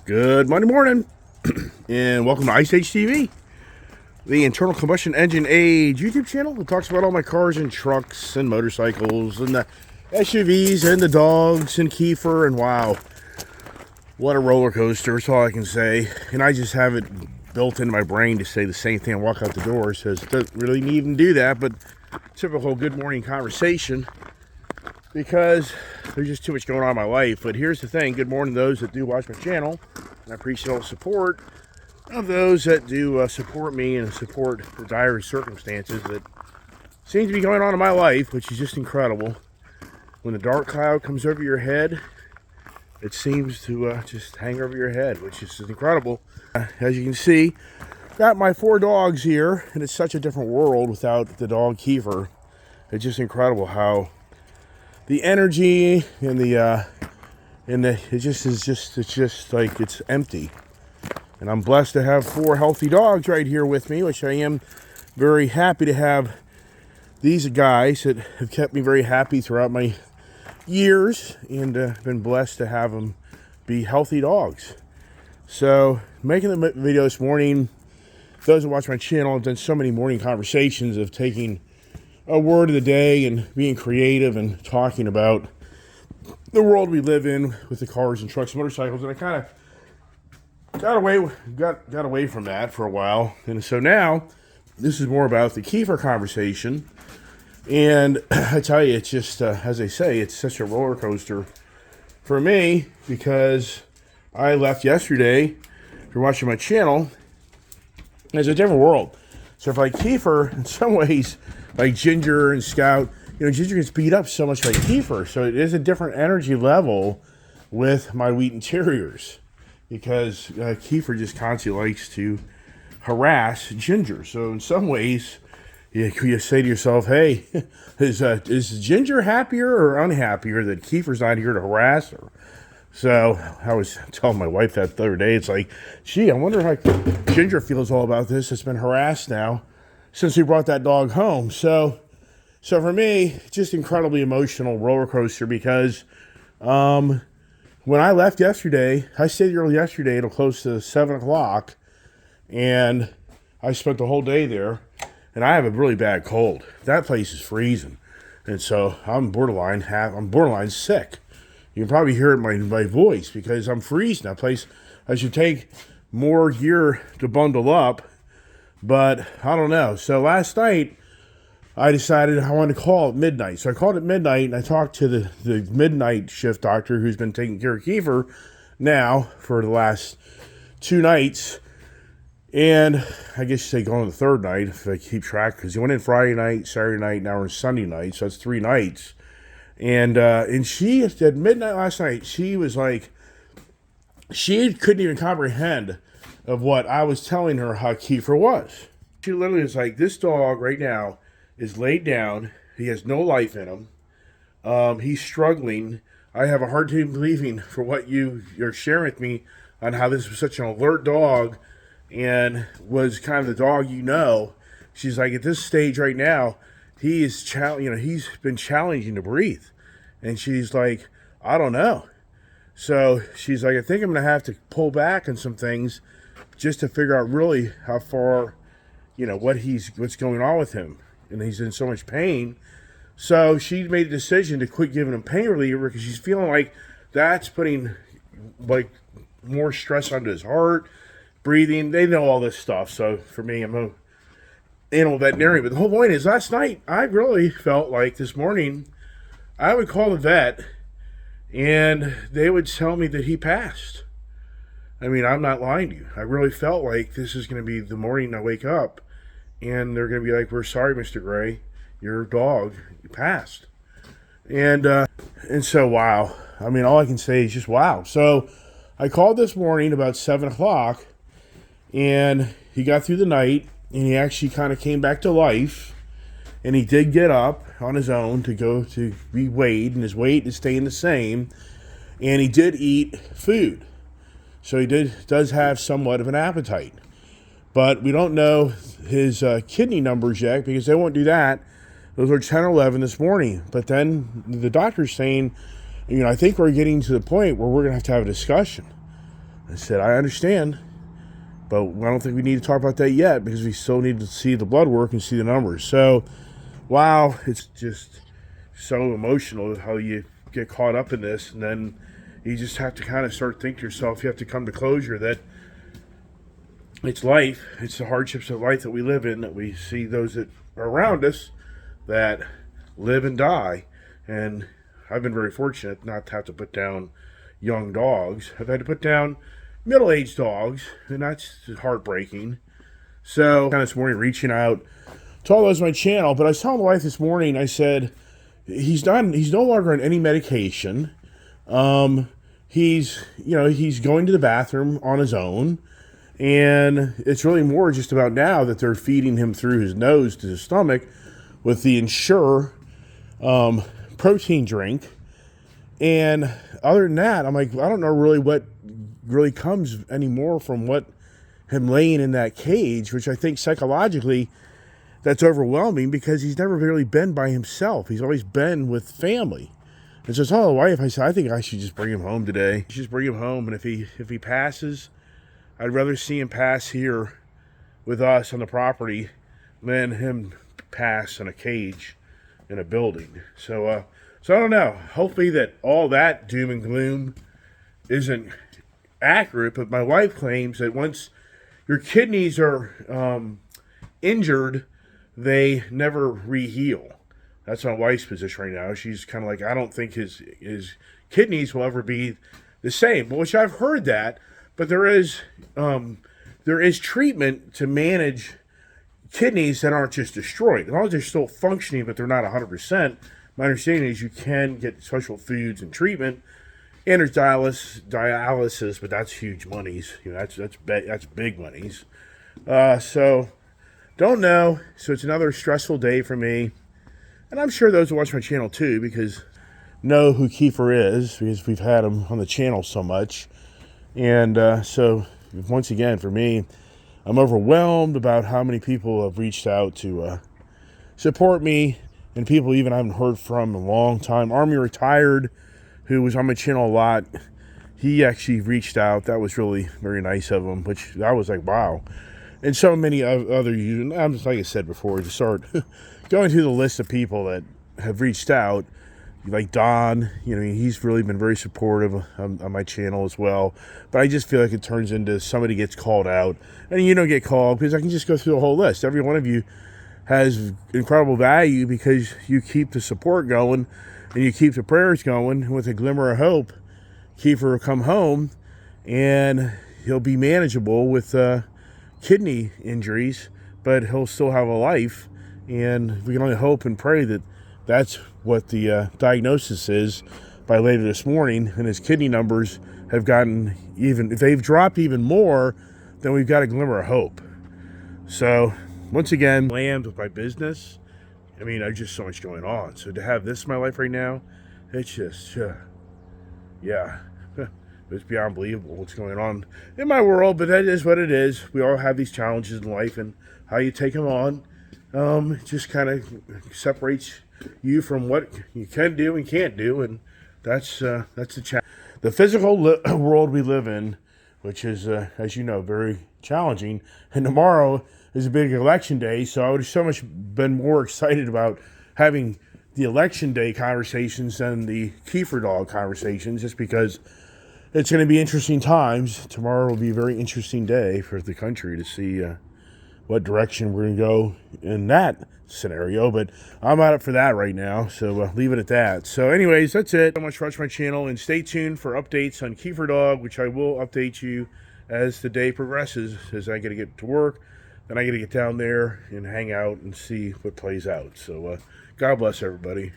Good Monday morning, and welcome to Ice Age TV, the internal combustion engine age YouTube channel that talks about all my cars and trucks and motorcycles and the SUVs and the dogs and Keifer, and wow, what a roller coaster, is all I can say. And I just have it built into my brain to say the same thing and walk out the door, so it doesn't really even do that, but typical good morning conversation, because there's just too much going on in my life. But here's the thing, good morning to those that do watch my channel, and I appreciate all the support of those that do support me and support the dire circumstances that seem to be going on in my life, which is just incredible. When the dark cloud comes over your head, it seems to just hang over your head, which is incredible. As you can see, got my 4 dogs here, and it's such a different world without the dog Kefir. It's just incredible how the energy and it's just like it's empty. And I'm blessed to have 4 healthy dogs right here with me, which I am very happy to have. These guys that have kept me very happy throughout my years, and been blessed to have them be healthy dogs. So making the video this morning, those that watch my channel have done so many morning conversations of taking a word of the day and being creative and talking about the world we live in with the cars and trucks and motorcycles. And I kind of got away from that for a while, and so now this is more about the Keifer conversation. And I tell you, it's just as they say, it's such a roller coaster for me, because I left yesterday for watching my channel. It's a different world. So if like Keifer, in some ways, like Ginger and Scout, Ginger gets beat up so much by Keifer, so it is a different energy level with my Wheaten Terriers, because Keifer just constantly likes to harass Ginger. So in some ways, you say to yourself, hey, is Ginger happier or unhappier that Keifer's not here to harass her? So I was telling my wife that the other day, it's like, gee, I wonder how Ginger feels all about this. It's been harassed now since we brought that dog home. So for me, just incredibly emotional roller coaster, because when I left yesterday, I stayed early yesterday till close to 7 o'clock, and I spent the whole day there, and I have a really bad cold. That place is freezing, and so I'm borderline sick. You can probably hear it in my voice, because I'm freezing. That place, I should take more gear to bundle up, but I don't know. So last night, I decided I wanted to call at midnight. So I called at midnight, and I talked to the midnight shift doctor who's been taking care of Keifer now for the last 2 nights. And I guess you say going on the 3rd night, if I keep track, because he went in Friday night, Saturday night, now we're in Sunday night, so that's 3 nights. And she, at midnight last night, she was like, she couldn't even comprehend of what I was telling her how Keifer was. She literally was like, this dog right now is laid down. He has no life in him. He's struggling. I have a hard time believing for what you're sharing with me on how this was such an alert dog and was kind of the dog She's like, at this stage right now, he is he's been challenging to breathe. And she's like, I don't know. So she's like, I think I'm going to have to pull back on some things just to figure out really how far, what's going on with him. And he's in so much pain. So she made a decision to quit giving him pain reliever, because she's feeling like that's putting like more stress onto his heart, breathing. They know all this stuff. So for me, I'm an animal veterinarian. But the whole point is, last night, I really felt like this morning, I would call the vet and they would tell me that he passed. I mean, I'm not lying to you. I really felt like this is going to be the morning I wake up, and they're going to be like, we're sorry, Mr. Gray, your dog passed. And so, wow. I mean, all I can say is just wow. So I called this morning about 7 o'clock, and he got through the night, and he actually kind of came back to life, and he did get up on his own to go to be weighed, and his weight is staying the same, and he did eat food. So he does have somewhat of an appetite. But we don't know his kidney numbers yet, because they won't do that. Those are 10 or 11 this morning. But then the doctor's saying, I think we're getting to the point where we're going to have a discussion. I said, I understand, but I don't think we need to talk about that yet because we still need to see the blood work and see the numbers. So, wow, it's just so emotional how you get caught up in this, and then you just have to kind of start thinking to yourself, you have to come to closure that it's life, it's the hardships of life that we live in, that we see those that are around us that live and die. And I've been very fortunate not to have to put down young dogs. I've had to put down middle-aged dogs, and that's heartbreaking. So, kind of this morning, reaching out to all those on my channel, but I was telling the wife this morning, I said, he's no longer on any medication. He's going to the bathroom on his own, and it's really more just about now that they're feeding him through his nose to his stomach with the Ensure protein drink. And other than that, I'm like, I don't know really what really comes anymore from what him laying in that cage, which I think psychologically that's overwhelming because he's never really been by himself. He's always been with family. And so I told the wife, I said, I think I should just bring him home today. Just bring him home, and if he passes, I'd rather see him pass here with us on the property than him pass in a cage in a building. So I don't know. Hopefully that all that doom and gloom isn't accurate, but my wife claims that once your kidneys are injured, they never re-heal. That's my wife's position right now. She's kind of like, I don't think his kidneys will ever be the same. Which I've heard that, but there is treatment to manage kidneys that aren't just destroyed. As long as they're still functioning, but they're not 100%. My understanding is you can get special foods and treatment, and there's dialysis, but that's huge monies. That's big monies. So don't know. So it's another stressful day for me. And I'm sure those who watch my channel too, because know who Keifer is, because we've had him on the channel so much. And so once again, for me, I'm overwhelmed about how many people have reached out to support me, and people even I haven't heard from in a long time. Army Retired, who was on my channel a lot, he actually reached out. That was really very nice of him, which I was like, wow. And so many other, I'm just like I said before, to start going through the list of people that have reached out, like Don, he's really been very supportive on my channel as well. But I just feel like it turns into somebody gets called out, and you don't get called because I can just go through the whole list. Every one of you has incredible value because you keep the support going and you keep the prayers going. With a glimmer of hope, Keifer will come home and he'll be manageable with kidney injuries, but he'll still have a life. And we can only hope and pray that that's what the diagnosis is by later this morning, and his kidney numbers have gotten even, if they've dropped even more, then we've got a glimmer of hope. So once again, land with my business. I mean, there's just so much going on. So to have this in my life right now, it's just, yeah, it's beyond believable what's going on in my world, but that is what it is. We all have these challenges in life, and how you take them on just kind of separates you from what you can do and can't do, and that's the challenge. The physical world we live in, which is, as you know, very challenging, and tomorrow is a big election day, so I would have so much been more excited about having the election day conversations than the Keifer dog conversations, just because it's going to be interesting times. Tomorrow will be a very interesting day for the country to see what direction we're going to go in that scenario, but I'm not up for that right now, so leave it at that. So anyways, that's it. So much for watching my channel, and stay tuned for updates on Keifer dog, which I will update you as the day progresses, as I got to get to work, then I got to get down there and hang out and see what plays out. So God bless everybody.